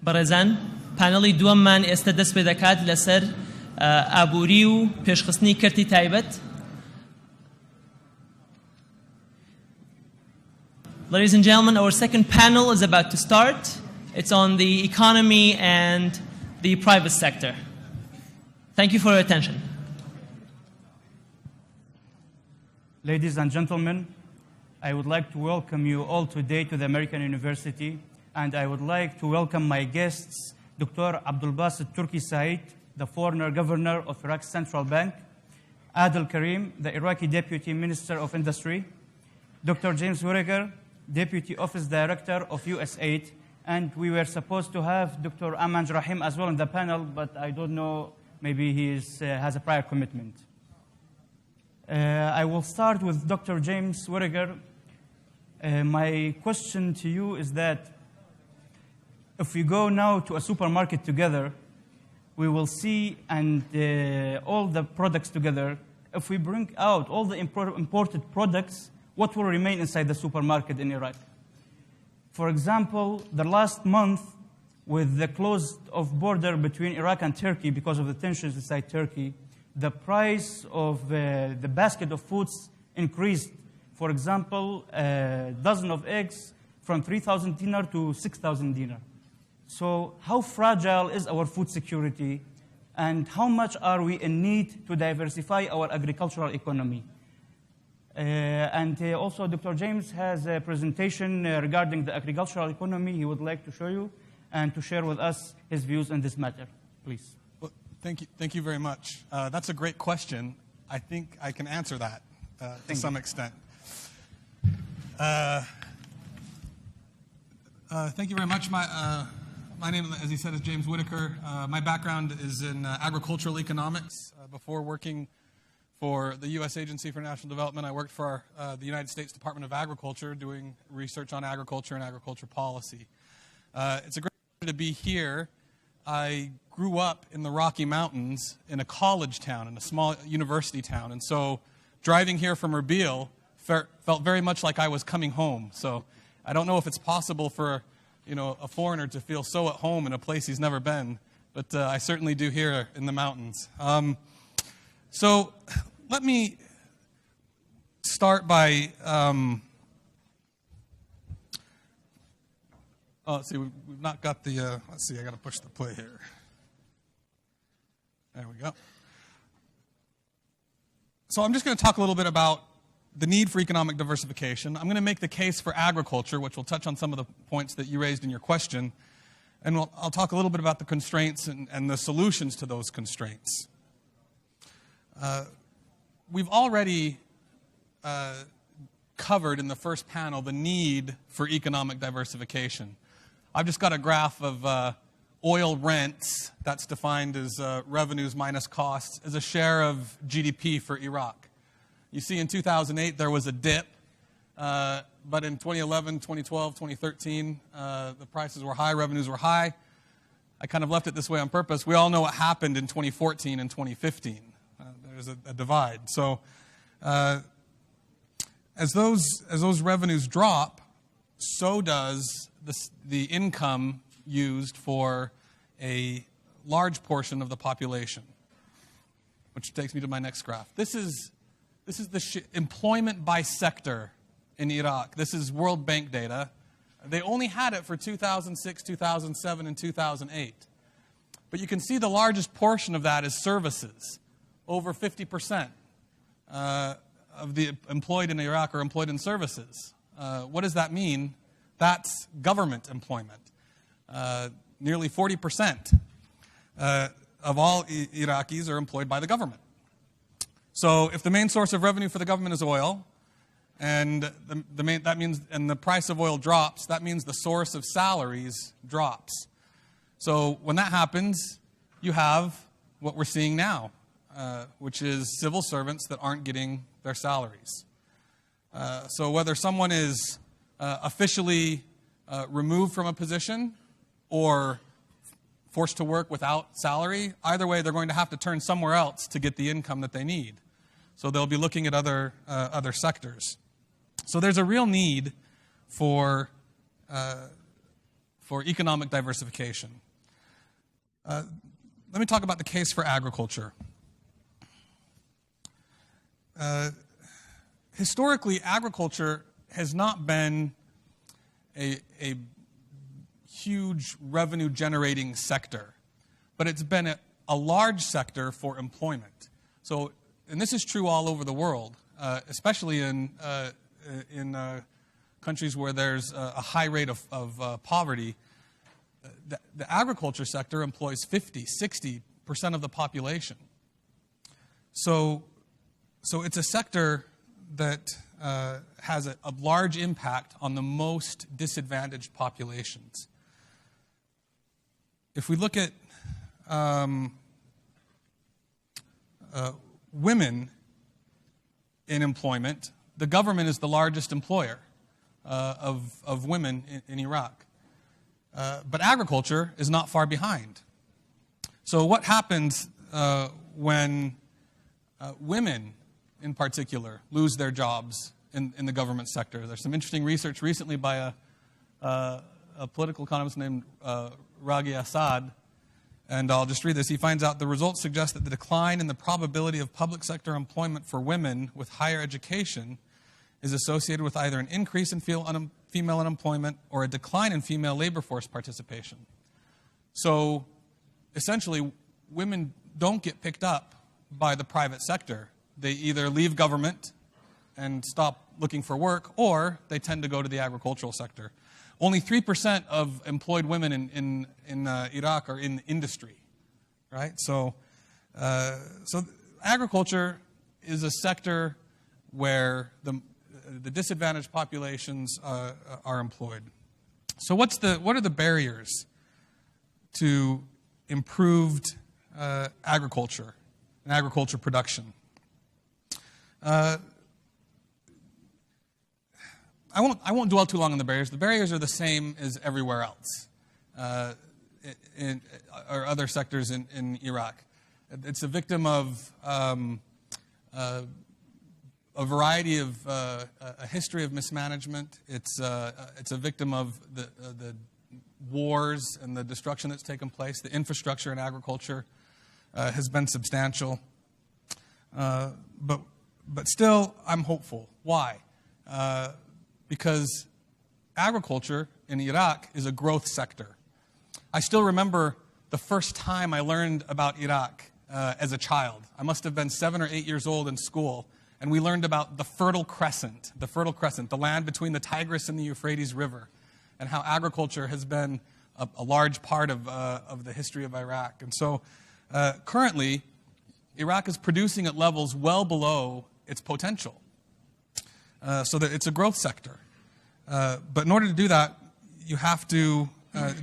بەڕێزان پانەڵی دووەممان ئێستا دەست پێ دەکات لەسەر ئابووری و پێشخستنی کەرتی تایبەت. Ladies and gentlemen, our second panel is about to start. It's on the economy and the private sector. Thank you for your attention. Ladies and gentlemen, I would like to welcome you all today to the American University, and I would like to welcome my guests, Dr. Abdul Basit Turki Said, the former governor of Iraq's central bank, Adel Karim, the Iraqi Deputy Minister of Industry, Dr. James Whittaker, Deputy Office Director of USAID, and we were supposed to have Dr. Aman Rahim as well in the panel, but I don't know, maybe he has a prior commitment. I will start with Dr. James Whittaker. My question to you is that if we go now to a supermarket together, we will see all the products together. If we bring out all the imported products, what will remain inside the supermarket in Iraq? For example, the last month, with the closed-off border between Iraq and Turkey because of the tensions inside Turkey, the price of the basket of foods increased. For example, a dozen of eggs from 3,000 dinar to 6,000 dinar. So how fragile is our food security, and how much are we in need to diversify our agricultural economy? Also, Dr. James has a presentation regarding the agricultural economy he would like to show you and to share with us his views on this matter. Please. Well, thank you very much. That's a great question. I think I can answer that to some extent. Thank you very much. My name, as he said, is James Whittaker. My background is in agricultural economics. Before working for the U.S. Agency for National Development, I worked for the United States Department of Agriculture doing research on agriculture and agriculture policy. It's a great pleasure to be here. I grew up in the Rocky Mountains in a college town, in a small university town, and so driving here from Erbil felt very much like I was coming home. So I don't know if it's possible for a foreigner to feel so at home in a place he's never been, but I certainly do here in the mountains. So let me start by, let's see, we've not got the, let's see, I got to push the play here. There we go. So I'm just going to talk a little bit about the need for economic diversification. I'm going to make the case for agriculture, which will touch on some of the points that you raised in your question. And I'll talk a little bit about the constraints and the solutions to those constraints. We've already covered in the first panel the need for economic diversification. I've just got a graph of oil rents, that's defined as revenues minus costs, as a share of GDP for Iraq. You see in 2008 there was a dip, but in 2011, 2012, 2013, the prices were high, revenues were high. I kind of left it this way on purpose. We all know what happened in 2014 and 2015. There's a divide. So as those revenues drop, so does the income used for a large portion of the population, which takes me to my next graph. This is the employment by sector in Iraq. This is World Bank data. They only had it for 2006, 2007, and 2008. But you can see the largest portion of that is services. Over 50% of the employed in Iraq are employed in services. What does that mean? That's government employment. Nearly 40% of all Iraqis are employed by the government. So if the main source of revenue for the government is oil, and that means, and the price of oil drops, that means the source of salaries drops. So when that happens, you have what we're seeing now, which is civil servants that aren't getting their salaries. So whether someone is officially removed from a position or forced to work without salary, either way they're going to have to turn somewhere else to get the income that they need. So they'll be looking at other sectors. So there's a real need for for economic diversification. Let me talk about the case for agriculture. Historically, agriculture has not been a huge revenue-generating sector, but it's been a large sector for employment. So, and this is true all over the world, especially in countries where there's a high rate of poverty. The agriculture sector employs 50-60% of the population. So it's a sector that has a large impact on the most disadvantaged populations. If we look at women in employment, the government is the largest employer of women in Iraq. But agriculture is not far behind. So what happens when women, in particular, lose their jobs in the government sector? There's some interesting research recently by a political economist named Raghi Assad, and I'll just read this. He finds out the results suggest that the decline in the probability of public sector employment for women with higher education is associated with either an increase in female unemployment or a decline in female labor force participation. So essentially, women don't get picked up by the private sector. They either leave government and stop looking for work, or they tend to go to the agricultural sector. Only 3% of employed women in Iraq are in industry, right? So agriculture is a sector where the disadvantaged populations are employed. So what are the barriers to improved agriculture and agriculture production? I won't dwell too long on the barriers. The barriers are the same as everywhere else, or other sectors in Iraq. It's a victim of a variety of a history of mismanagement. It's a victim of the wars and the destruction that's taken place. The infrastructure in agriculture has been substantial, but still, I'm hopeful. Why? Because agriculture in Iraq is a growth sector. I still remember the first time I learned about Iraq as a child. I must have been 7 or 8 years old in school, and we learned about the Fertile Crescent, the land between the Tigris and the Euphrates River, and how agriculture has been a large part of the history of Iraq. And so currently, Iraq is producing at levels well below its potential. So that it's a growth sector. But in order to do that, you have to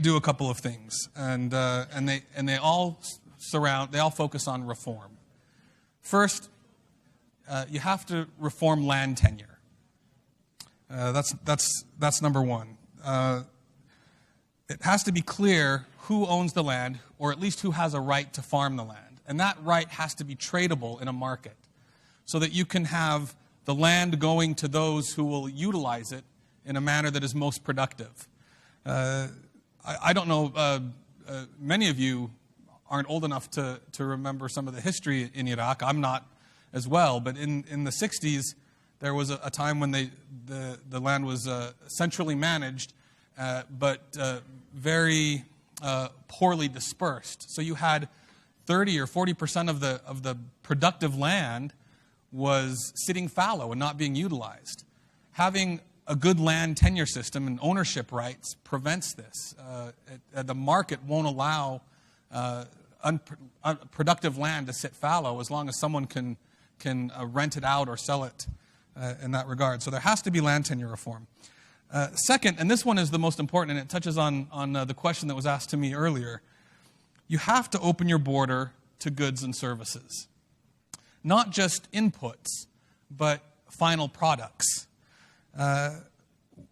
do a couple of things, and they all focus on reform. First, you have to reform land tenure. That's number one. It has to be clear who owns the land, or at least who has a right to farm the land, and that right has to be tradable in a market, so that you can have the land going to those who will utilize it in a manner that is most productive. I don't know, many of you aren't old enough to remember some of the history in Iraq. I'm not as well, but in the 60s, there was a time when the land was centrally managed, but very poorly dispersed. So you had 30 or 40% of the productive land was sitting fallow and not being utilized. Having a good land tenure system and ownership rights prevents this. The market won't allow unproductive land to sit fallow as long as someone can rent it out or sell it in that regard. So there has to be land tenure reform. Second, and this one is the most important, and it touches on the question that was asked to me earlier, you have to open your border to goods and services. Not just inputs, but final products.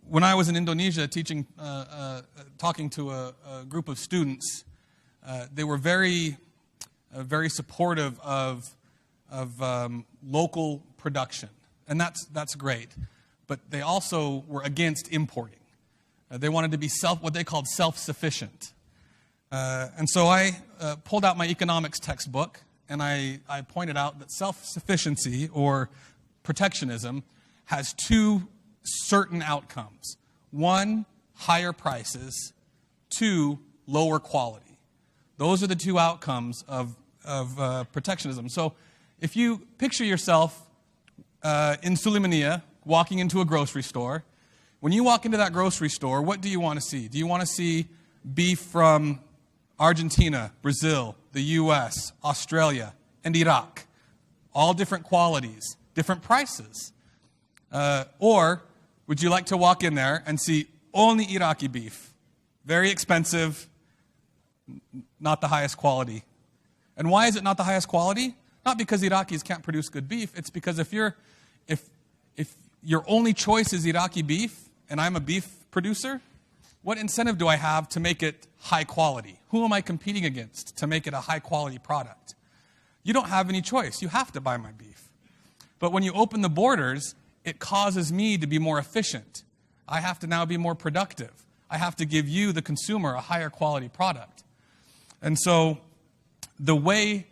When I was in Indonesia talking to a group of students, they were very supportive of local production, and that's great. But they also were against importing. They wanted to be what they called self-sufficient. And so I pulled out my economics textbook, and I pointed out that self-sufficiency or protectionism has two certain outcomes. One, higher prices. Two, lower quality. Those are the two outcomes of protectionism. So if you picture yourself in Sulaymaniyah walking into a grocery store, when you walk into that grocery store, what do you want to see? Do you want to see beef from Argentina, Brazil, the US, Australia, and Iraq? All different qualities, different prices. Or would you like to walk in there and see only Iraqi beef? Very expensive, not the highest quality. And why is it not the highest quality? Not because Iraqis can't produce good beef. It's because if your only choice is Iraqi beef, and I'm a beef producer, what incentive do I have to make it high quality? Who am I competing against to make it a high quality product? You don't have any choice. You have to buy my beef. But when you open the borders, it causes me to be more efficient. I have to now be more productive. I have to give you, the consumer, a higher quality product. And so the way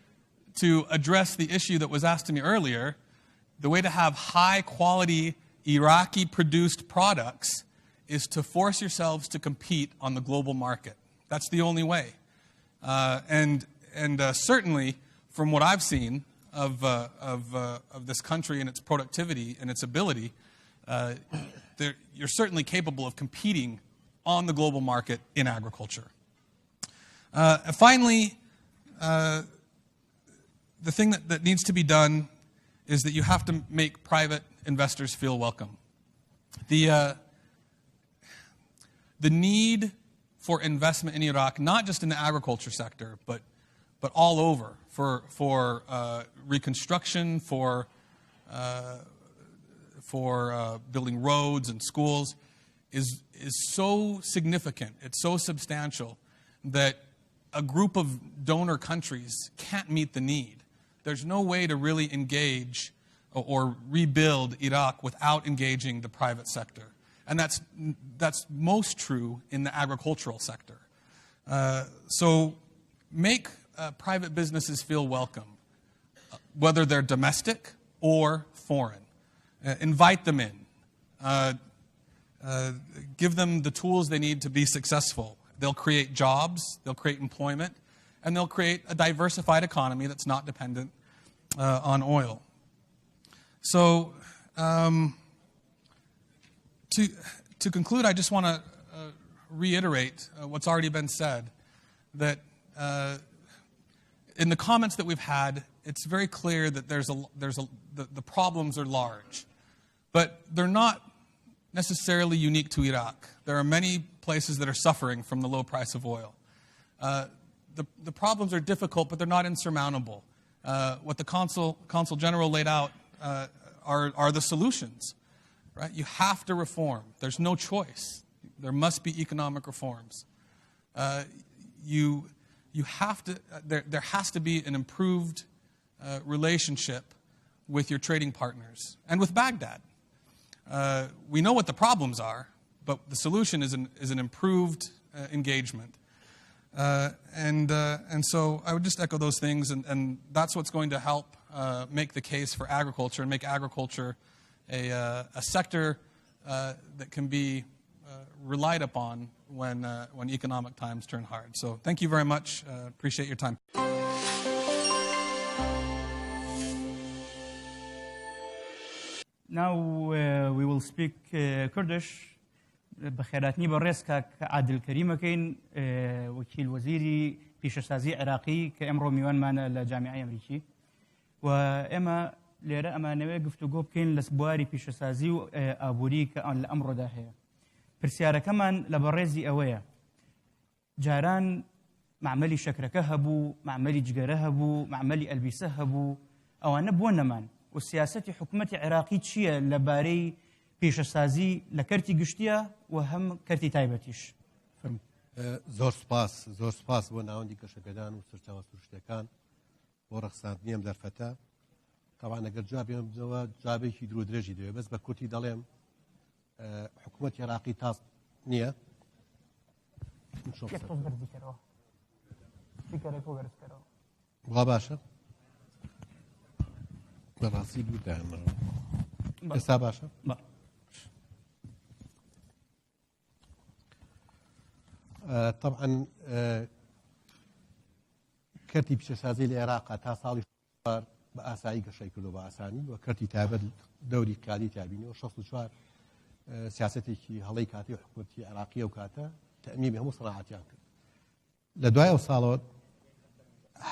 to address the issue that was asked to me earlier, the way to have high quality Iraqi-produced products is to force yourselves to compete on the global market. That's the only way. And certainly, from what I've seen of this country and its productivity and its ability, you're certainly capable of competing on the global market in agriculture. Finally, the thing that needs to be done is that you have to make private investors feel welcome. The need for investment in Iraq, not just in the agriculture sector, but all over, for reconstruction, for building roads and schools, is so significant. It's so substantial that a group of donor countries can't meet the need. There's no way to really engage or rebuild Iraq without engaging the private sector. And that's most true in the agricultural sector. So make private businesses feel welcome, whether they're domestic or foreign. Invite them in. Give them the tools they need to be successful. They'll create jobs, they'll create employment, and they'll create a diversified economy that's not dependent on oil. So, to conclude, I just want to reiterate what's already been said, that in the comments that we've had, it's very clear that the problems are large, but they're not necessarily unique to Iraq. There are many places that are suffering from the low price of oil. The problems are difficult, but they're not insurmountable. What the Consul General laid out are the solutions. Right? You have to reform. There's no choice. There must be economic reforms. You have to. There has to be an improved relationship with your trading partners and with Baghdad. We know what the problems are, but the solution is an improved engagement. And so I would just echo those things, and that's what's going to help make the case for agriculture and make agriculture a sector that can be relied upon when economic times turn hard. So thank you very much. Appreciate your time. Now we will speak Kurdish. بخيراتني بالرئيس عادل كريم كين وكيل وزيري پیشەسازی عراقی کە ئەمڕۆ میوانمانە لە جامعەی ئەمریکی و ئێمە لێرە ئەمانەوێت گفتوگۆ بکەین لە بواری پیشەسازی و ئابووری کە لە ئەمڕۆدا هەیە. پرسیارەکەمان لە بەڕێزی ئەوەیە جاران معمەلی شەکرەکە هەبوو، معمەلی جگەرە هەبوو، معمەلی ئەلبیسە هەبوو، ئەوانە بۆ نەمان و سیاسەتی حکوومەتی عێراقی چییە لەبارەی پیشەسازی لە کەرتی گشتیە و هەم کەرتی تایبەتیش؟ زۆر سپاس بۆ ناوەندی کەشەکەدان و سەرچاوە سروشتەکان بۆ ڕەخساندنی ئەم دەرفەتە. تاوان ئەگەر جوابێم بدەوە جوابێکی درۆ درێژی دەوێت، بەس بە کورتی دەڵێم حکوومەتی عێراقی تا نییە وا باشە بەڕاستی دوودامەوە ئێستا باشە طبعا کەرتی پیشەسازی لە عێراق تا ساڵی بە ئاسایی گەشەی کردو بە ئاسانی و کەرتی تایبەت دەوری قادی تابینەوە 64 سیاسەتێکی هەڵەی کاتی و حکوومەتی عێراقی و کاتە تەمیمی هەموو سەناعەتیان کرد لە دوای ئەو ساڵەوە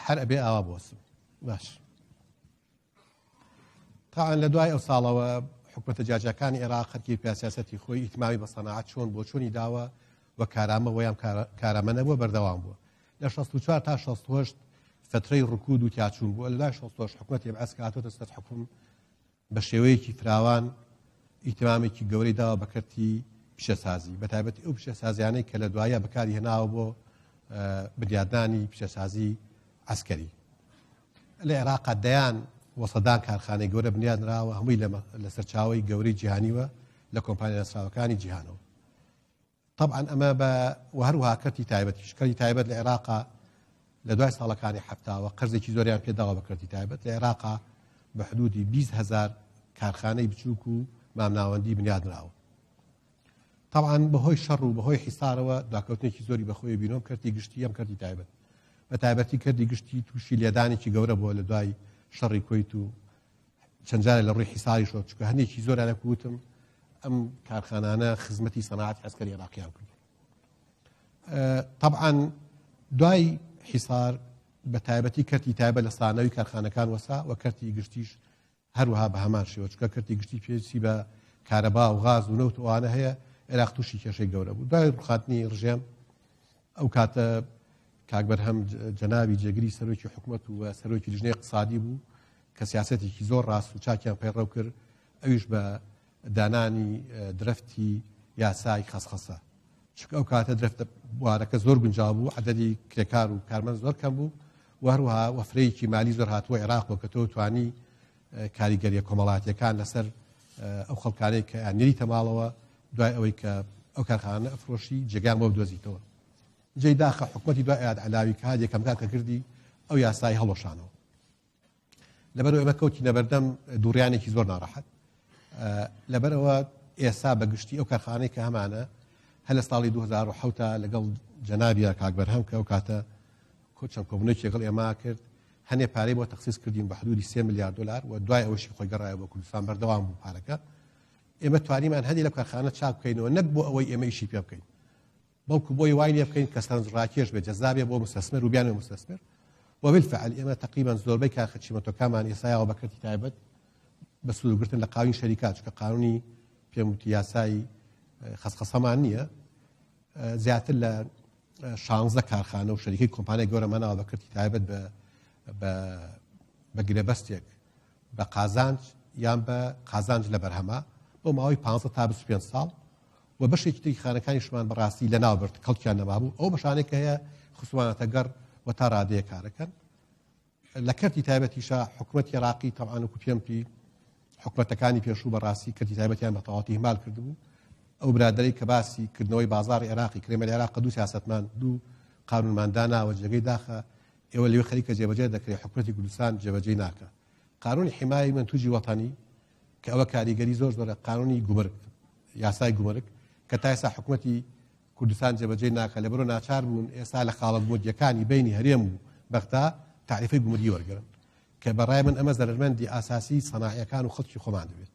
هەر ئەبێ ئاوا بۆسم باش تاعاان لە دوای ئەو ساڵەوە حکوومەتە جاجەکانی عێراق خەرکی پیاسیاسەتی خۆی ئیتمامی بە سەناعەت چۆن بۆ چۆنی داوە و کارامە وەیان کارامە نەبووە بەردەوام بووە لە 64 تا 68 فترەی ڕکود و تیاچوون بووە لە لای 68 حکوومەتی بەعەس کاتۆتە سەر حکوم بە شێوەیەکی فراوان ئیتمامێکی گەورەی داوە بە کەرتی پیشەسازی بەتایبەتی ئەو پیشەسازیانەی کە لە دوایە بەکاری هێناوە بۆ بنیادنانی پیشەسازی عسکەری لە عێراق دەیان وەسەدان کارخانەی گەورە بنیادنراوە هەمووی لە سەرچاوی گەورەی جیهانیوە لە کۆمپانیا ناسراوەکانی جیهانەوە طبعا ئەمە بە وهروها کەرتی تایبەتیش کەرتی تایبەت لە عێراق لە دوای ساڵەکانی حەفتاوە قەرزێکی زۆریان پێداوە بە کەرتی تایبەت لە عێراق بە حدودی 20,000 کارخانەی بچووک و مامناوەندی بنیادنراوە طبعا بەهۆی شەڕ و بەهۆی حیسارەوە داکەوتنێکی زۆری بەخۆی بینۆم کەرتی گشتی ئەم کەرتی تایبەت بە تایبەتی کەرتی گشتی تووشی لێدانێکی گەورە بووە لە دوای شەڕی کۆیت و چەند جارێک لە ڕووی حیساری شۆ چکە هەندێکی زۆرانە کوتم ئەم کارخانانە خزمەتی سەناعەتی عەسکەری عێراقیان کرد طبعا دوای حیسار بە تایبەتی کەرتی تایبەت لە سانەوی کارخانەکان وەسا و کەرتی گشتیش هەروەها بە هەمان شێوە چکە کەرتی گشتی پێویستی بە کارەبا و غاز و نەوت وانە هەیە عێراق تووشی کێشەی گەورە بوو دوای ڕخاتنی ڕژێم ئەو کاتە کاک بەرهەم جەنابی جێگری سەرۆکی حکوومەت و سەرۆکی لیژنەی اقتصادی بوو کە سیاسەتێکی زۆر ڕاست و چاکیان پەیڕەو کرد ئەویش بە دانانی درەفتی یاسای خەسخەسە چکە ئەو کاتە درەفتە بوارەکە زۆر گونجاو بوو عەدەدی کرێکار و کارمەند زۆر کەم بوو و هەروەها وەفرەیەکی مالی زۆر هاتووە عێراق بۆ کە تۆ توانی کاریگەریە کۆمەڵاتیەکان لەسەر ئەو خەڵکانەی کە نێریتە ماڵەوە دوای ئەوەی کە ئەو کارخانە ئەفرۆشی جێگان بۆ بدۆزیتەوە جێی داخە حکوومەتی دوای ئەعاد عەلاوی کە یەکەم کار کە کردی ئەو یاسای هەڵۆشانەوە لەبەرەوە ئێمە کەوتینە بەردەم دووڕیانێکی زۆر ناڕەحەت لەبەرەوە ئێستا بەگشتی ئەو کارخانەی کە هەمانە هەر لە ساڵی 2007 لەگەڵ جەنابی کاک بەرهەم کە ئەو کاتە چەند کۆبوونەوەی لەگەڵ ئێمە کرد هەنێ پارەی بۆ تەخسیس کردین بە حدودی 3 میلیارد دلار و دوای ئەوەشی خۆی گەڕایە بۆ کوردستان بەردەوام بوو پارەکە ئێمە توانیمان هەندێک لە کارخانە چاک بکەینەوە نەک بۆ ئەوەی ئێمە ئیشی پێ بکەین بەڵکو بۆی وای لێ بکەین کە سەرنجڕاکێش بێت جەزابێ بۆ مستەسمەر و بیانێ مستەسمەر وبالفعل ئێمە تقریبا زۆربەی کارخەچیمەتۆکانمان ئێسایەوە بە کەرتی تایبەت بە سوودگرتن لە قاوین شەریکات چکە قانونی پێم وتی یاسای خەسخەسەمان نییە زیاتر لە 16 کارخانە و شەریکەی کۆمپانیای گەورەمانەوە بە کەرتی تایبەت بە گرێبەستێک بە قازانج یان بە قازانج لە بەرهەما بۆ ماوەی 15 تا 25 ساڵ و بەشێکی تری خانەکانیشمان بەڕاستی لە ناوبرد کەڵکیان نەمابوو ئەو بەشانێک کە هەیە خسوانەتە گەڕ و تا ڕادەیە کارەکەن لە کەرتی تایبەتیشە حکوومەتی عێراقی تەبعاان وەکو پێم پێی حکوومەتەکانی پێشوو بەڕاستی کەرتی تایبەتیان بە تەواوەتی هەمال کردبوو ئەو برادەرەی کە باسی کردنەوەی بازاڕی عێراقی کرێمە لە عێراق دوو سیاسەتمان دوو قانونمان داناوە جێگەی داخە ئێوە لەوێ خەریکە جێبەجێ دەکرێت حکوومەتی کوردستان جێبەجێ ناکە قانونی حیمای منتوجی وەتانی کە ئەوە کاریگەری زۆر زۆرە قانونی گومرگ یاسای گومرگ کە تا ئێستا حکوومەتی کوردستان جێبەجێ ناکە لەبەرەوە ناچار بوون ئێستا لە خاڵە گومرگیەکانی بینی هەرێم و بەغدا تعریفەی گومرگی وەرگرن کە بەڕای من ئەمە زەرمەندی ئاساسی سەناعیەکان و خەڵکی خۆمان دەبێت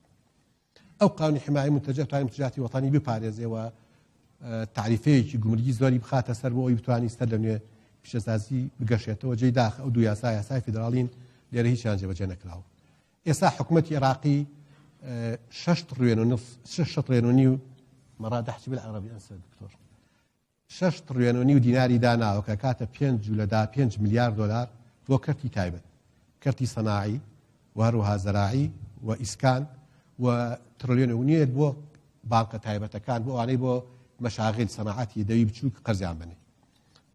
ئەو قانونی حمایە منتەجە توانین منتەجاتی وەتانی بپارێزێەوە تعریفەیەکی گومرگی زۆری بخاتە سەر بۆ ئەوی بتوانانی سەر لەنوێ پیشەسازی بگەشێتەوە جێی داخە ئەو دوو یاسای فیدراڵین لێرە هیچیان جێبەجێ نەکراوە ئێستا حکوومەتی عێراقی 6 تڕێن و نیو مەڕاد احسب العربي انسى دكتور 6 تڕێن و نیو دیناری داناوە کە کاتە 5 میلیارد دلار بۆ کەرتی تایبەت کەرتی سەناعی و هەروەها زەراعی و ئیسکان و تڕلیۆن و نیوێت بۆ بانکە تایبەتەکان بۆ ئەوانەی بۆ مەشاغیل سەناعەتی دەوی بچووک قەرزیان بنێ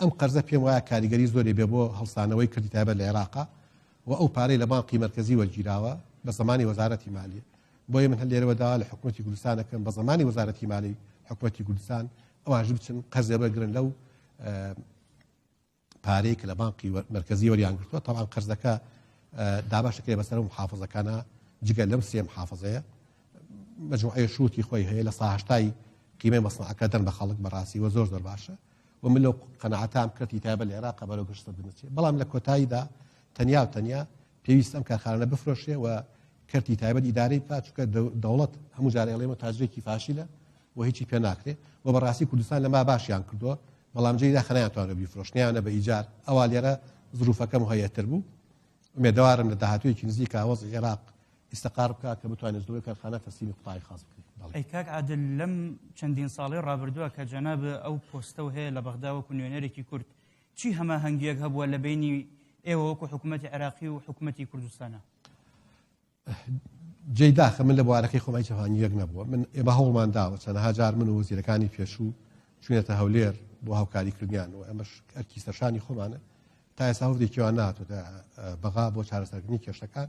ئەم قەرزە پێم وایە کاریگەری زۆری بێ بۆ هەڵسانەوەی کەرتی تایبەت لە عێراقا و ئەو پارەی لە بانقی مرکزی وەرگیراوە بە زمانی وەزارەتی مالیە بۆیە من هەر لێرەوە داوا لە حکوومەتی کوردستانەکەم بە زمانی وەزارەتی مالی حکوومەتی کوردستان ئەوانش بچن قەرزێ بەرگرن لەو پارەی کە لە بانقی مرکزی وەریان گرتووە تەواو قەرزەکە داباشەکەی بەسەر و محافظەکانە جگە لەم سێ محافظەیە مجموعەیە شوتی خۆی هەیە لە ساهشتای قیمەی مەصنوعەکە دەن بە خەڵک بەڕاستی و زۆر باشە و من لەو قەنەعەتام کردی تایبەت لە عێراق بەرەو گەشتە بنچێت بەڵام لە کۆتاییدا تەنیا پێویست ئەم کارخانە بفرۆشێ و کردی تایبەت ئیدارەی بکات چونکە دەوڵەت هەموو جارێ ئەڵێمە تاجرێکی فاشیلە و هیچی پێ ناکرێت و بەڕاستی کوردستان لەما باشیان کردووە بەڵام جێیدا خەنیانتوانە بیفرۆشنیانە بە ئیجار ئەوا لێرە ظروفەکە مهەیەتر بوو ومێدەوارم لە داهاتوویەکی نزیکە وەزعی عێراق استقرار بکات کە بتوانێت زۆر کارخانە تەسلیمی قوتای خاص بکرێت. ئەی کاک عادل لەم چەندین ساڵی ڕابردووە کە جەناب ئەو پۆستە هەیە لە بەغدا وەکو نوێنەرێکی کورد چی هەماهەنگیەک هەبووە لە بینی ئێوە وەکو حکوومەتی عێراقی و حکوومەتی کوردستانە؟ جێی داخە من لە بوارەکەی خۆم هیچ هەوانیەک نەبووە من ئێمە هەوڵمان داوە چەندەها جار من و وەزیرەکانی پێشوو چوونێتە هەولێر بۆ هاوکاریکردیان و ئەمەش ئەرکی سەرشانی خۆمانە تا ئێستا هەوڵێکیوان نهاتوە بەغا بۆ چارەسەرکردنی کێشەکان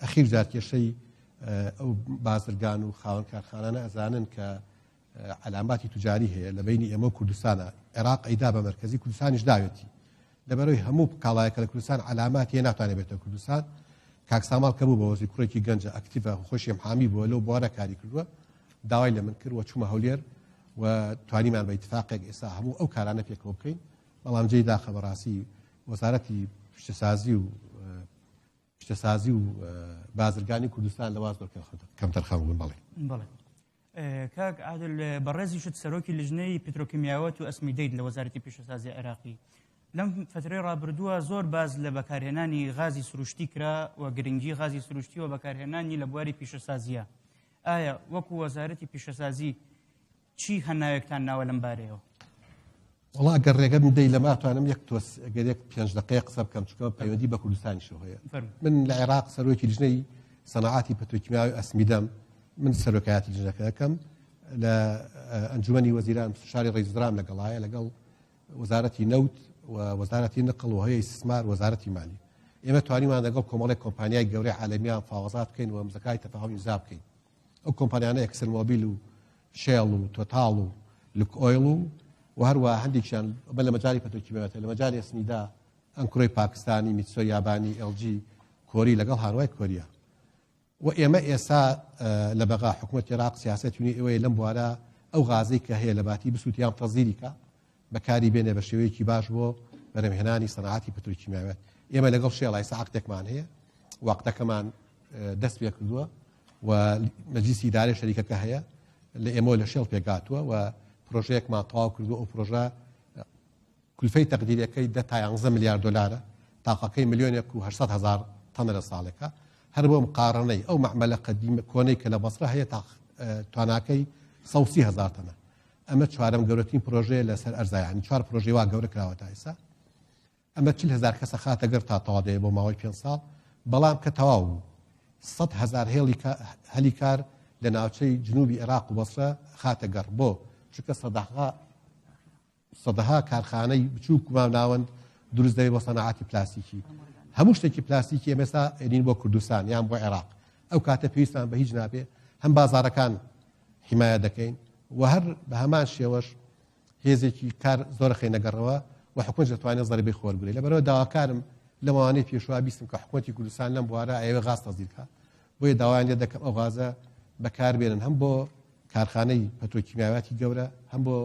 ئەخیر جار کێشەی ئەو بازرگان و خاوەن کارخانانە ئەزانن کە علاماتی توجاری هەیە لە بینی ئێمە و کوردستانە عێراق ئەیدا بە مەرکەزی کوردستانیش داوێتی لەبەرەوەی هەموو کاڵایەکە لە کوردستان علاماتی هەیە ناتوانێت بێتە کوردستان کاک ساماڵ کە بوو بە وەزیر کوڕێکی گەنجە ئەکتیڤە خۆشیم حامی بووە لەو بوارە کاری کردووە داوای لە من کرد و چوومە هەولێر و توانیمان بە ئیتفاقێک ئێستا هەموو ئەو کارانە پێکەوە بکەین بەڵام جێی داخە بەڕاستی وەزارەتی پیشتەسازی و بازرگانی کوردستان لەواز زۆر کەمتر خەم بوون بەڵێ کاک عادل بەڕێزی شت سەرۆکی لژنەی پێترۆکیمیاوەت و ئەسمیدەیت لە وەزارەتی پیشەسازی عێراقی لەم فترەی ڕابردووە زۆر باز لە بەکارهێنانی غازی سروشتی کرا و گرنگی غازی سروشتی و بەکارهێنانی لە بواری پیشەسازیە ئایا وەکو وەزارەتی پیشەسازی چی هەناوێکتان ناوە لەم بارەیەوە؟ وڵا گەر ڕێگە من دەی لەما توانم یەک تۆس ئەگەرێک 5 دقەیە قسە بکەم چونکە پەیوەندی بە کوردستانیشەوە هەیە من لە عێراق سەرۆکی لژنەی سەنەعاتی پەترۆکیمیاوی ئەسمیدەم من سەرۆکایەتی لژنەکە دەکەم لە ئەنجومەنی وەزیران مستشاری ڕئیسدرام لەگەڵایە لەگەڵ وەزارەتی نەوت و وەزارەتی نقل و هەیە استثمار وەزارەتی مالی ئێمە توانیمان لەگەڵ کۆمەڵێک کۆمپانیای گەورەی عالەمیان فاوەزات بکەین و ئەمزەکای تەفاهم ئیمزا بکەین ئەو کۆمپانیانە ئەکسل مۆبیل و شێڵ و تۆتاڵ و لوک ئۆیڵ و هەروە هەندێکیان بە لە مەجای پەترۆکیمیاوەتە لە مەجای ئەسمیدا ئەنکڕۆی پاکستانی میتسۆ یابانی LG کۆری لەگەڵ هاروای کۆریا و ئێمە ئێستا لە بەغا حکوومەت عێراق سیاسەتی ئێوەیە لەم بوارە ئەو غازەی کە هەیە لە باتی بسووتیان تەزیریکە بەکاری بێنێ بە شێوەیەکی باش بۆ بەرەمهێنانی سەنەعاتی پەترۆکیمیاوەت ئێمە لەگەڵ شێڵای سەعاتێکمان هەیە وەقتەکەمان دەست پێ کردووە و مەجلیسی ئیدارەی شەریکەکە هەیە لە ئێمە لە شێڵ پێگاتووە و پرۆژەیەکمان تەواو کردووە ئەو پرۆژە کولفەی تەقدیریەکەی 10 تا 11 میلیارد دلارە تاقەکەی 1,800,000 تەنە لە ساڵێکە هەر بۆ مقارنەی ئەو مەعمەلە قەدیم کۆنەی کە لە بەسرە هەیە تواناکەی 130,000 تەنە ئەمە چوارەم گەورەترین پرۆژەیە لەسەر ئەرزایانی 4 پرۆژەی وا گەورە کراوە تا ئێستا ئەمە 40,000 کەسە خاتە گەر تا تەواو دەیە بۆ ماوەی 5 ساڵ بەڵام کە تەواو بوو 100,000 هەلی کار لە ناوچەی جنوبی عێراق و بەسرە خاتە گەڕ بۆ چونکە سەدەها کارخانەی بچووک و ناوەند دروست دەوێت بۆ سەنەعاتی پلاستیکی هەموو شتێکی پلاستیکی ئێمێستا ئێنین بۆ کوردستان یان بۆ عێراق ئەو کاتە پێویستمان بە هیچ نابێ هەم بازارەکان حیمایە دەکەین و هەر بە هەمان شێوەش هێزێکی کار زۆر خێنەگەڕەوە و حکومەت دەتوانێت زەربەی خۆرگرێت لەبەرەوە داواکارم لەمەوانەی پێشوا بیستم کە حکومەتی کوردستان لەم بوارە ئەوێ غاز تەزیرکە بۆیە داوایان لێ دەکەم ئەو غازە بەکاربێنن هەم بۆ کارخانەی پەترۆکیمیاوەتی گەورە هەم بۆ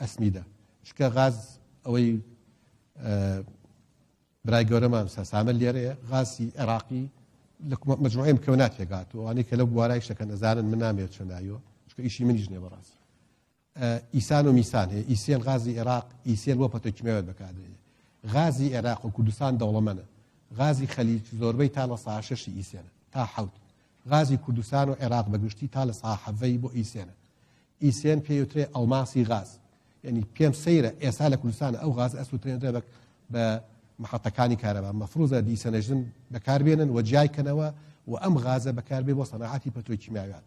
ئەسمیدە چکە غاز ئەوەی برای گەورەمان سامل لێرەیە غازی عێراقی لە مجموعەی مکەونات پێگاتەوە ئەوانەی کە لەو بوارای شەکەن ئەزانن من نامێت چەندایەوە چکە ئیشی منیش نییە بەڕاستی ئیسان و میسان هەیە ئیسێل غازی عێراق ئیسێل بۆ پەترۆکیمیاوەت بەکاردێنێت غازی عێراق و کوردستان دەوڵەمەنە غازی خەلیج زۆربەی تا لە ساعە 6 ئیسێنە تا حەوت غازی کوردستان و عێراق بەگشتی تا لە ساعە 7 بۆ ئیسێنە ئیسێن پێوترێ ئەڵماسی غاز یعنی پێم سەیرە ئێستا لە کوردستانە ئەو غاز ئەسووترێنرێ بە محەتەکانی کارەبا مەفروضە دیسەنەژن بەکاربێنن و جیایکەنەوە و ئەم غازە بەکاربێ بۆ سەنەعاتی پەترۆکیمیاویات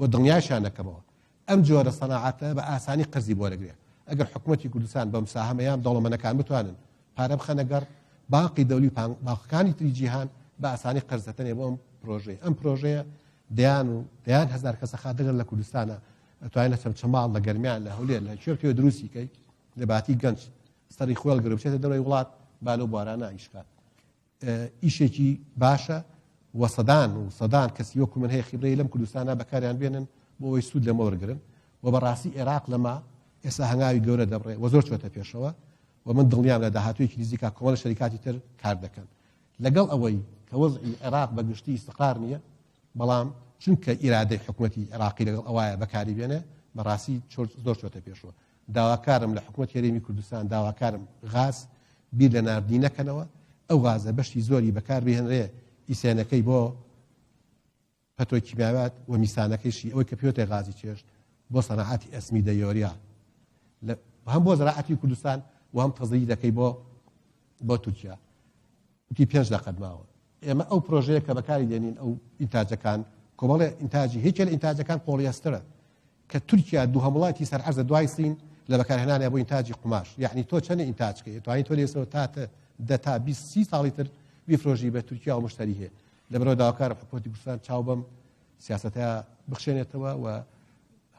و دڵنیاشان دەکەمەوە ئەم جۆرە سەنەعاتە بە ئاسانی قەرزی بۆ دەگرێت ئەگەر حکوومەتی کوردستان بە مساهمەیان دەوڵەمەندەکان بتوانن پارە بخەنە گەڕ باقی دەولی باقەکانی تری جیهان بە ئاسانی قەرزەتەنێ بۆ ئەم پرۆژەیە ئەم پرۆژەیە دەیان هەزار کەسە خاتەگەر لە کوردستانە ئەتوانین لە چەماڵ لە گەرمیان لە هەولێر لە شوێ دروستیکەی لە باتی گەنج سەری خۆڵ گەرە بچێتە دەڕۆی وڵات بالۆ بوارانە ئیشکات ئیشێکی باشە و سەدان کەسی وەکو من هەیە خیبرەی لەم کوردستانە بەکاریان بێنن بۆ ئەوەی سوود لەمە وەرگرن و بەڕاستی عێراق لەما ئێستا هەنگاوی گەورە دەبڕێ و زۆر چۆتە پێشەوە و من دڵنیام لە داهاتوویەکی نزیکا کۆمەڵ شەریکاتی تر کار دەکەن لەگەڵ ئەوەی کە وەزعی عێراق بە گشتی استقرار نییە بەڵام چونکە ئیرادەی حکوومەتی عێراقی لەگەڵ ئەوایە بەکاری بێنێ بەڕاستی زۆر چۆتە پێشەوە داواکارم لە حکوومەت هەرێمی کوردستان داواکارم غاز بیر لە ناردی نەکەنەوە ئەو غازە بەشتی زۆری بەکار بهێنرێ ئیسێنەکەی بۆ پەترۆکیمیاوات و میسانەکەیشی ئەوەی کە پێوتە غازی چێشت بۆ سەنەعاتی ئەسمیدە یۆریا هەم بۆ زەراعەتی کوردستان و هەم تەزیی دەکەی بۆ تورکیا وتی 5 دەقەدماوە ئێمە ئەو پرۆژەیە کە بەکاری دێنین ئەو ئینتاجەکان کۆمەڵێ ئینتاجی هیچ لە ئینتاجەکان پۆلیەسترە کە تورکیا دوو هەموڵاتی سەرعەرزە دوای سین لە بەکارهێنانە بۆ ئینتاجی قماش یعنی تۆ چەند ئینتاجکەی توانین تۆ لێسەوە تاتە 10 تا 20 ساڵی تر بیفرۆژی بە تورکیا و مشتری هەیە لەبەرەوە داواکارە حکوومەتی کوردستان چاو بەم سیاسەتەیە بخشێنێتەوە و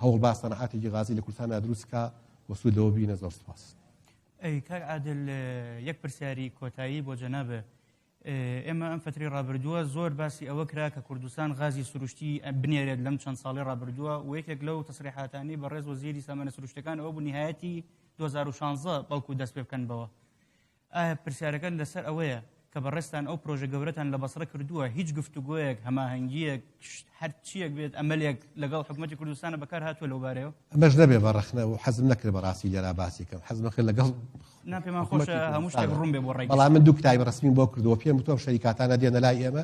هەوڵ با سەنەعاتێکی غازی لە کوردستانە دروستکە و سوود لەوە بینە زۆر سپاس. ئەی کاک عادل یەک پرسیاری کۆتایی بۆ جەنابە ئێمە ئەم فتری ڕابردووە زۆر باسی ئەوە کرا کە کوردستان غازی سروشتی بنێرێت لەم چەند ساڵی ڕابردووە و یەکێک لەو تەسریحاتانی بەڕێز وەزیری سامانە سروشتەکان ئەوە بوو نهایەتی 2016 بەڵکو دەست پێ بکەنەوە. ئایا پرسیارەکان لەسەر ئەوەیە کە بەڕێستان ئەو پرۆژە گەورەتان لە بەسڕە کردووە هیچ گفتوگۆیەک هەماهەنگیەک هەر چیەک بێت ئەمەلێک لەگەڵ حکوومەتی کوردستانە بەکار هاتووە لەو بارەیەوە ئەمەش نەبێ بەڕەخنە و حەزم نەکرد بەڕاستی لێرا باسی کەم حەزم نەکرد لەگەڵ پێمان خۆشە هەموو شتێک ڕوون بێ بۆ ڕێگە بەڵام من دوو کتابی ڕسمیم بۆ کردووە پێم وتۆ شەریکاتانە دێنە لای ئێمە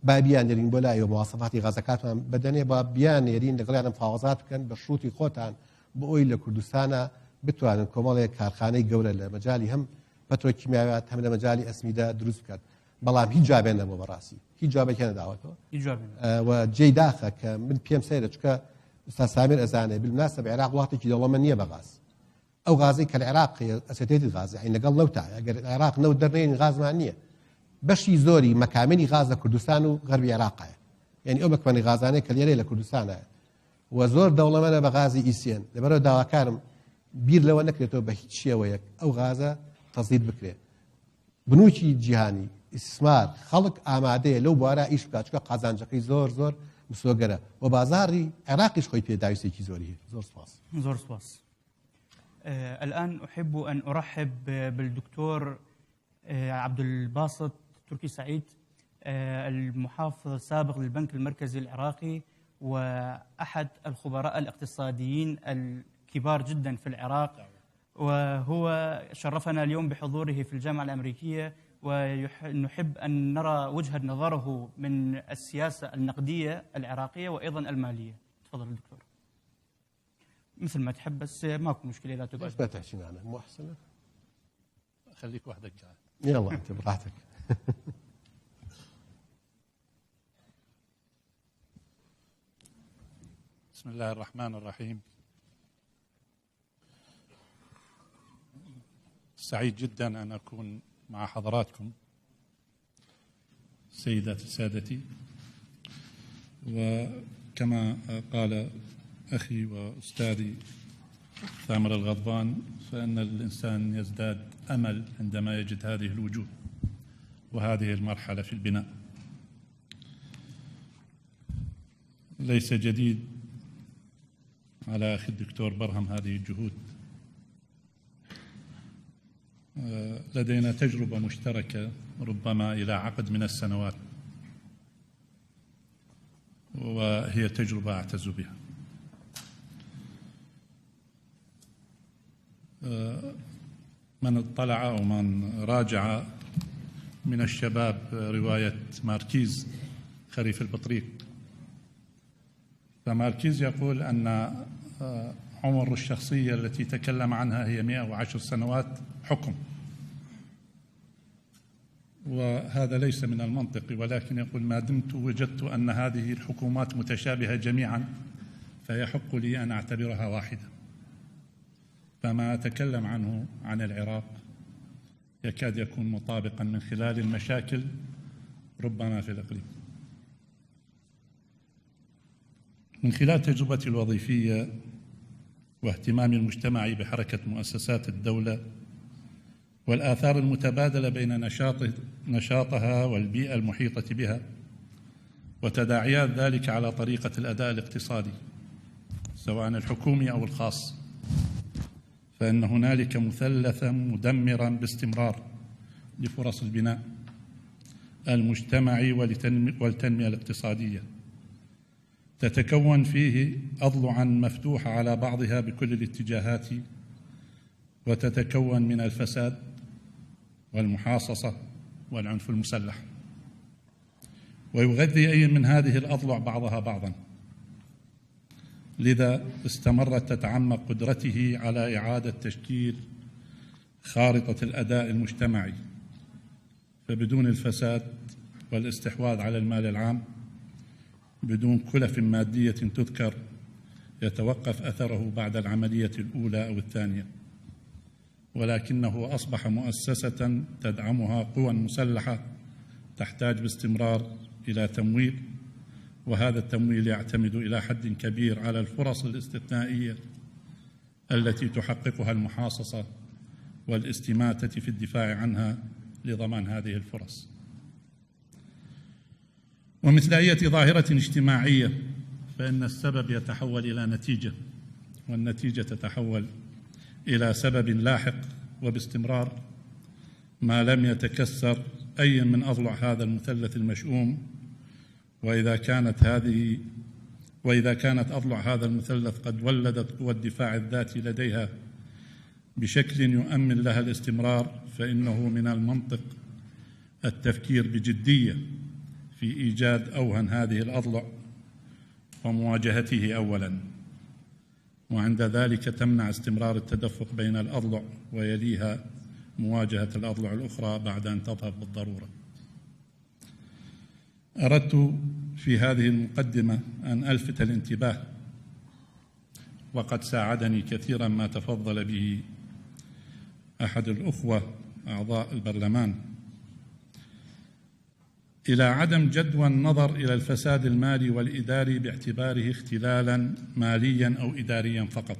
با بیانێرین بۆ لایەوە مواصفاتی غازەکاتمان بدەنێ با بیانێرین لەگەڵیان مفاوەزات بکەن بە شروطی خۆتان بۆ ئەوی لە کوردستانە بتوانن کۆمەڵێک کارخانەی گەورە لە مەجای هەم پەترۆکیمیاوات هەم لە مەجای ئەسمیدە دروست بکات بەڵام هیچ جوابێن نەبوو بەڕاستی هیچ جوابێکی نەداوەتەوە و جێی داخە کە من پێم سەیرە چکە ئوستاز سامیر ئەزانێ بالمناسبە عێراق وڵاتێکی دەوڵەمەند نییە بە غاز ئەو غازەی کە لە عێراق ئەسێتێتی غاز یعنی لەگەڵ نەوتایە ئەگەر عێراق نەوت دەرنێنی غازمان نییە بەشی زۆری مەکاملی غاز لە کوردستان و غەربی عێراقایە یعنی ئەو مەکمەنی غازانەیە کە لێرەی لە کوردستانایە و زۆر دەوڵەمەندە بە غازی ئیسێن لەبەرەوە داواکارم بیر لەوە نەکرێتەوە بە هیچ شێوەیەک ئەو غازە تەزید بکرێت بنووکی جیهانی ئیسمار خەڵک ئامادەیە لەو بوارە ئیش بکات چکە قازانجەکەی زۆر مسۆگەرە و بازاری عێراقیش خۆی پێداویستێکی زۆری هەیە زۆر سپاس الآن أحب أن أرحب بالدكتور عبد الباسط تركي سعيد المحافظ السابق للبنك المركزي العراقي وأحد الخبراء الاقتصاديين الكبار جدا في العراق وهو شرفنا اليوم بحضوره في الجامعة الأمريكية ونحب أن نرى وجهة نظره من السياسة النقدية العراقية وأيضا المالية. تفضل الدكتور. مثل ما تحب بس ماكو مشكلة لا تقعد. ما تحكي معنا مو أحسن لك؟ خليك وحدك قاعد. يلا أنت براحتك. بسم الله الرحمن الرحيم. سعيد جدا أن أكون مع حضراتكم سيداتي سادتي، وكما قال أخي وأستاذي ثامر الغضبان فإن الإنسان يزداد أمل عندما يجد هذه الوجوه وهذه المرحلة في البناء. ليس جديد على أخي الدكتور برهم هذه الجهود. لدينا تجربة مشتركة ربما إلى عقد من السنوات، وهي تجربة أعتز بها. من اطلع أو من راجع من الشباب رواية ماركيز خريف البطريق، فماركيز يقول أن عمر الشخصية التي تكلم عنها هي 110 سنوات حكم، وهذا ليس من المنطق، ولكن يقول ما دمت وجدت أن هذه الحكومات متشابهة جميعا فيحق لي أن أعتبرها واحدة. فما أتكلم عنه عن العراق يكاد يكون مطابقا من خلال المشاكل ربما في الإقليم. من خلال تجربتي الوظيفية واهتمامي المجتمعي بحركة مؤسسات الدولة والآثار المتبادلة بين نشاطها والبيئة المحيطة بها وتداعيات ذلك على طريقة الأداء الاقتصادي سواء الحكومي أو الخاص، فإن هنالك مثلثا مدمرا باستمرار لفرص البناء المجتمعي والتنمية الاقتصادية، تتكون فيه أضلعا مفتوحة على بعضها بكل الاتجاهات، وتتكون من الفساد والمحاصصة والعنف المسلح، ويغذي أي من هذه الأضلع بعضها بعضا. لذا استمرت تتعمق قدرته على إعادة تشكيل خارطة الأداء المجتمعي، فبدون الفساد والاستحواذ على المال العام، بدون كلف مادية تذكر، يتوقف أثره بعد العملية الأولى أو الثانية، ولكنه أصبح مؤسسة تدعمها قوى مسلحة تحتاج باستمرار إلى تمويل، وهذا التمويل يعتمد إلى حد كبير على الفرص الاستثنائية التي تحققها المحاصصة والاستماتة في الدفاع عنها لضمان هذه الفرص. ومثل أي ظاهرة اجتماعية فإن السبب يتحول إلى نتيجة، والنتيجة تتحول إلى سبب لاحق، وباستمرار ما لم يتكسر أي من أضلع هذا المثلث المشؤوم. وإذا كانت أضلع هذا المثلث قد ولدت قوى الدفاع الذاتي لديها بشكل يؤمن لها الاستمرار، فإنه من المنطق التفكير بجدية في إيجاد أوهن هذه الأضلع ومواجهته أولاً، وعند ذلك تمنع استمرار التدفق بين الأضلع، ويليها مواجهة الأضلع الأخرى بعد أن تذهب بالضرورة. أردت في هذه المقدمة أن ألفت الانتباه، وقد ساعدني كثيراً ما تفضل به أحد الأخوة أعضاء البرلمان، إلى عدم جدوى النظر إلى الفساد المالي والإداري باعتباره اختلالاً مالياً أو إدارياً فقط،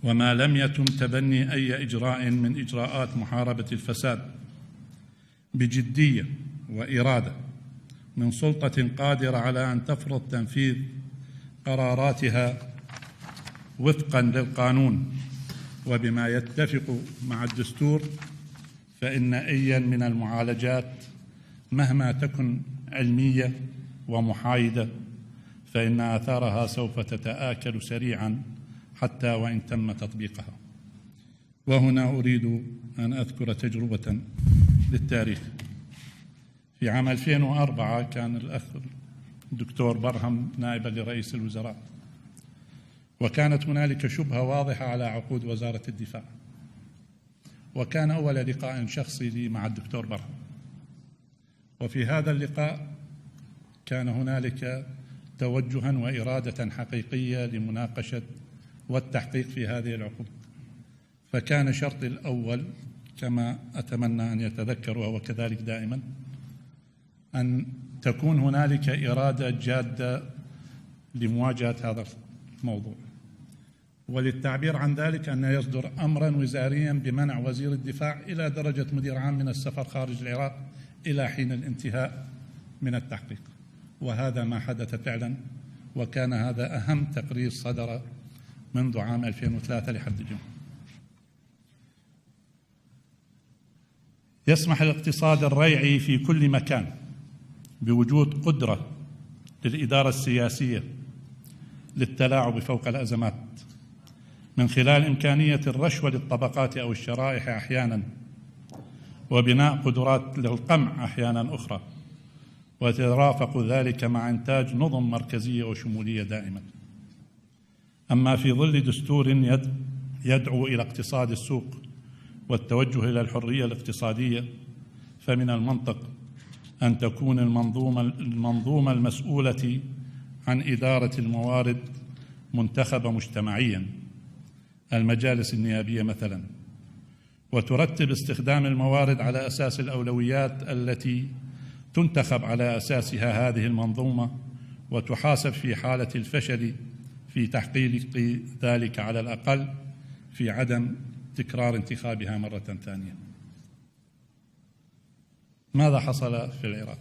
وما لم يتم تبني أي إجراء من إجراءات محاربة الفساد بجدية وإرادة من سلطة قادرة على أن تفرض تنفيذ قراراتها وفقاً للقانون وبما يتفق مع الدستور، فإن أي من المعالجات مهما تكن علمية ومحايدة فإن آثارها سوف تتآكل سريعاً حتى وإن تم تطبيقها. وهنا أريد أن أذكر تجربة للتاريخ. في عام 2004 كان الأخ الدكتور برهم نائباً لرئيس الوزراء، وكانت هنالك شبهة واضحة على عقود وزارة الدفاع، وكان أول لقاء شخصي لي مع الدكتور برهم، وفي هذا اللقاء كان هنالك توجها وإرادة حقيقية لمناقشة والتحقيق في هذه العقود. فكان شرطي الأول كما أتمنى أن يتذكروا وكذلك دائما أن تكون هنالك إرادة جادة لمواجهة هذا الموضوع، وللتعبير عن ذلك أن يصدر أمرا وزاريا بمنع وزير الدفاع إلى درجة مدير عام من السفر خارج العراق إلى حين الانتهاء من التحقيق. وهذا ما حدث فعلا، وكان هذا أهم تقرير صدر منذ عام 2003 لحد اليوم. يسمح الاقتصاد الريعي في كل مكان بوجود قدرة للإدارة السياسية للتلاعب فوق الأزمات من خلال إمكانية الرشوة للطبقات أو الشرائح أحياناً، وبناء قدرات للقمع أحياناً أخرى، ويترافق ذلك مع إنتاج نظم مركزية وشمولية دائماً. أما في ظل دستور يدعو إلى اقتصاد السوق والتوجه إلى الحرية الاقتصادية، فمن المنطق أن تكون المنظومة المسؤولة عن إدارة الموارد منتخبة مجتمعياً، المجالس النيابية مثلاً، وترتب استخدام الموارد على أساس الأولويات التي تنتخب على أساسها هذه المنظومة، وتحاسب في حالة الفشل في تحقيق ذلك على الأقل في عدم تكرار انتخابها مرة ثانية. ماذا حصل في العراق؟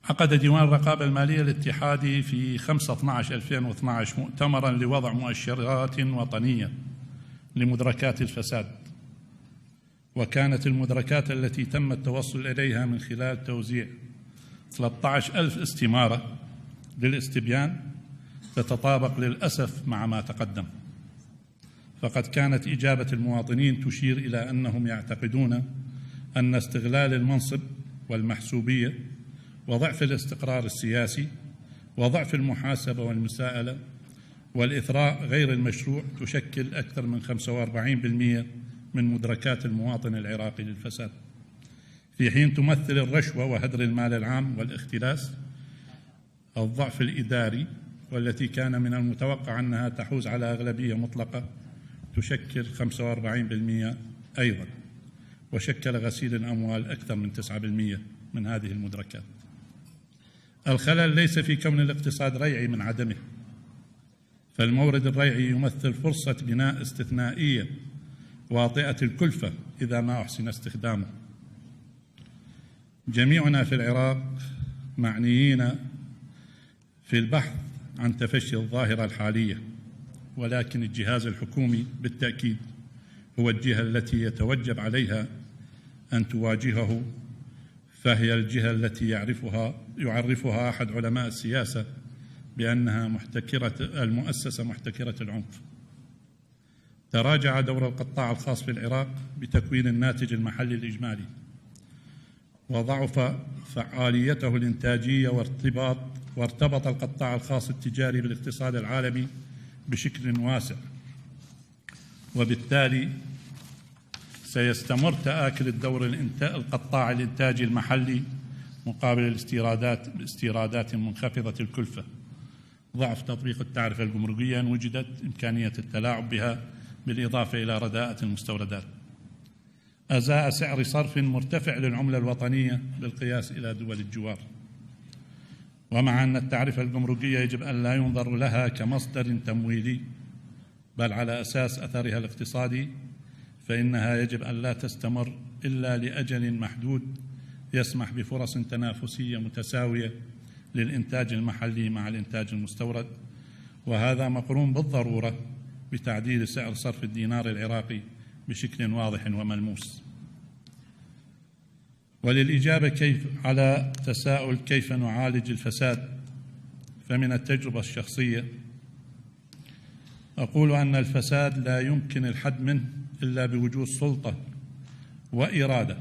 عقد ديوان الرقابة المالية الاتحادي في 5/12/2012 مؤتمراً لوضع مؤشرات وطنية لمدركات الفساد، وكانت المدركات التي تم التوصل إليها من خلال توزيع 13,000 استمارة للاستبيان تتطابق للأسف مع ما تقدم، فقد كانت إجابة المواطنين تشير إلى أنهم يعتقدون أن استغلال المنصب والمحسوبية وضعف الاستقرار السياسي وضعف المحاسبة والمساءلة والإثراء غير المشروع تشكل أكثر من 45% من مدركات المواطن العراقي للفساد، في حين تمثل الرشوة وهدر المال العام والاختلاس الضعف الإداري، والتي كان من المتوقع أنها تحوز على أغلبية مطلقة تشكل 45% أيضا، وشكل غسيل الأموال أكثر من 9% من هذه المدركات. الخلل ليس في كون الاقتصاد ريعي من عدمه، فالمورد الريعي يمثل فرصة بناء استثنائية واطئة الكلفة إذا ما أحسن استخدامه. جميعنا في العراق معنيين في البحث عن تفشي الظاهرة الحالية، ولكن الجهاز الحكومي بالتأكيد هو الجهة التي يتوجب عليها أن تواجهه، فهي الجهة التي يعرفها أحد علماء السياسة بأنها المؤسسة محتكرة العنف. تراجع دور القطاع الخاص في العراق بتكوين الناتج المحلي الإجمالي، وضعف فعاليته الإنتاجية وارتبط القطاع الخاص التجاري بالاقتصاد العالمي بشكل واسع، وبالتالي سيستمر تآكل الدور القطاع الإنتاجي المحلي مقابل الاستيرادات منخفضة الكلفة. ضعف تطبيق التعرفة الجمركية إن وجدت إمكانية التلاعب بها، بالإضافة إلى رداءة المستوردات. أزاء سعر صرف مرتفع للعملة الوطنية بالقياس إلى دول الجوار. ومع أن التعرفة الجمركية يجب أن لا ينظر لها كمصدر تمويلي بل على أساس أثرها الاقتصادي، فإنها يجب أن لا تستمر إلا لأجل محدود يسمح بفرص تنافسية متساوية للإنتاج المحلي مع الإنتاج المستورد، وهذا مقرون بالضرورة بتعديل سعر صرف الدينار العراقي بشكل واضح وملموس. وللإجابة على تساؤل كيف نعالج الفساد، فمن التجربة الشخصية أقول أن الفساد لا يمكن الحد منه إلا بوجود سلطة وإرادة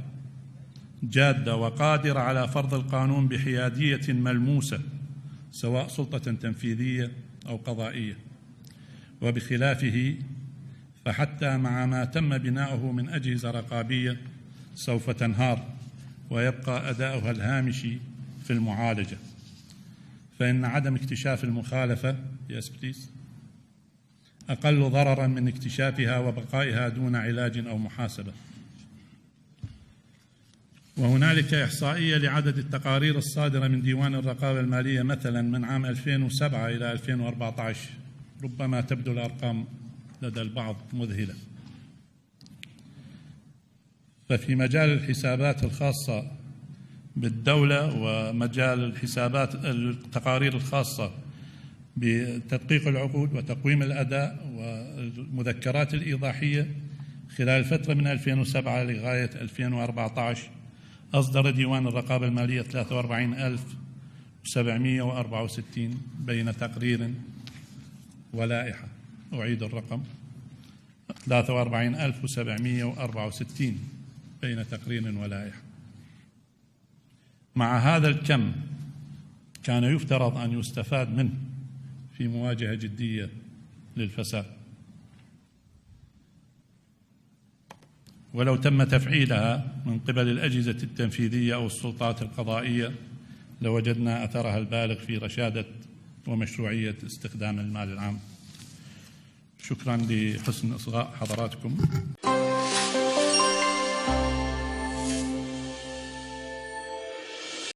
جادة وقادرة على فرض القانون بحيادية ملموسة، سواء سلطة تنفيذية أو قضائية. وبخلافه فحتى مع ما تم بناؤه من أجهزة رقابية سوف تنهار ويبقى أداؤها الهامشي في المعالجة، فإن عدم اكتشاف المخالفة أقل ضرراً من اكتشافها وبقائها دون علاج أو محاسبة. وهنالك إحصائية لعدد التقارير الصادرة من ديوان الرقابة المالية مثلاً من عام 2007 إلى 2014، ربما تبدو الأرقام لدى البعض مذهلة. ففي مجال الحسابات الخاصة بالدولة ومجال التقارير الخاصة بتدقيق العقود وتقويم الأداء والمذكرات الإيضاحية، خلال الفترة من 2007 لغاية 2014 أصدر ديوان الرقابة المالية 43,764 بين تقرير ولائحة. أعيد الرقم: 43,764 بين تقرير ولائحة. مع هذا الكم كان يفترض أن يستفاد منه في مواجهة جدية للفساد، ولو تم تفعيلها من قبل الأجهزة التنفيذية أو السلطات القضائية لوجدنا أثرها البالغ في رشادة ومشروعية استخدام المال العام. شكرا لحسن إصغاء حضراتكم.